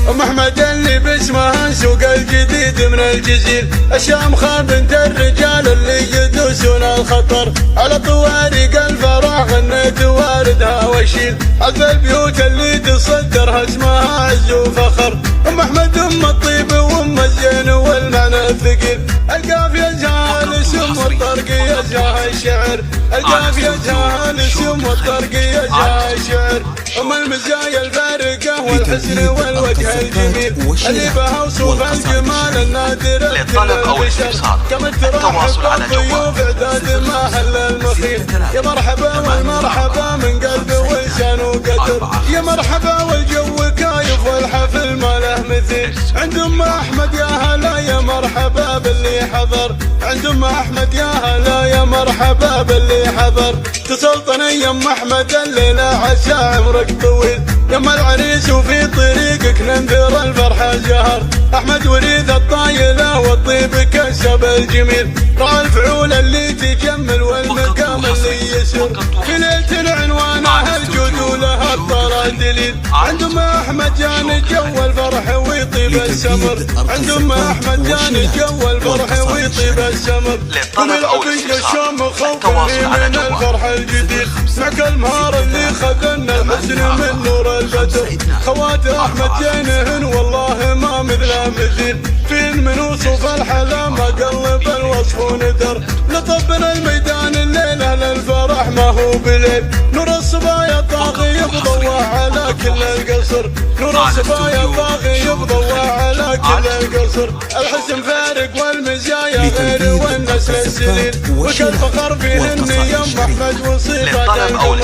ام احمد اللي باسمها سوق الجديد من الجزير، الشامخه بنت الرجال اللي يدوسون الخطر، على طوارق الفرح غنيت واردها واشيل، عزف البيوت اللي تصدرها اسمها عز وفخر. ام احمد ام الطيب وام الزين والمعنى الثقيل، القافيه جاها الاسم والطرقيه جاها الشعر، القافيه جاها الاسم والطرقيه جاها الشعر. ام المزايا الفارقه والحسن والوجه الجميل، اللي بها وصوف الجمال النادر لكل البشر، كما ترحب بالضيوف اعداد ما حل المخيل. يا مرحبا والمرحبا من قلب ولسان وقدر، يا مرحبا والجو كايف والحفل ما له مثيل. عند ام احمد يا هلا يا مرحبا باللي حضر، عند ام احمد يا هلا يا مرحبا باللي حضر. تسلطني يا ام احمد الليله عسى عمرك طويل، يما العريس وفي طريقك ننذر الفرحة جهر. احمد وريد الطايلة والطيب كسب الجميل، راى الفعول اللي تجمل والمقام اللي يسر، في ليلة عنوانها الجود ولها الطرى دليل. عند ام احمد جان جو الفرح ويطيب السمر، عند ام احمد جان جو الفرح ويطيب السمر. هم العبيد الشام خوفني من الفرح الجديد، معك المهار اللي خذنا الحزن من نور البدر. خوات احمد جينهن والله ما مثله مثيل، فين من وصف الحلا ما قلب الوصف وندر. لطبنا الميدان الليله للفرح ما هو بليل، نور الصبايا طاغي يبضوى على كل القصر، نور الصبايا طاغي يبضوى على كل القصر. الحسن فارق والمزايا غير والنسل السليل، وش الفخر فيهن يا ام احمد وصفات القمر.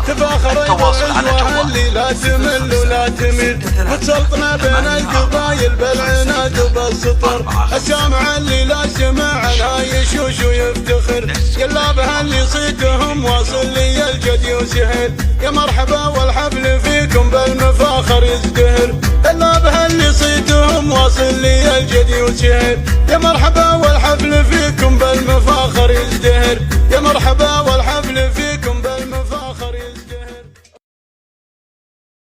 تفاخر العزوة اللي لا تمل ولا تميل، وتسلطنا بين القبايل بالعناد وبالسطر. السامع اللي لا سمع عنها يشوش ويفتخر، يلا بها اللي صيتهم واصل لي الجدي وسهل. يا مرحبا والحفل فيكم بالمفاخر يزدهر، يلا بها اللي صيتهم واصل لي الجدي وسهل. يا مرحبا والحفل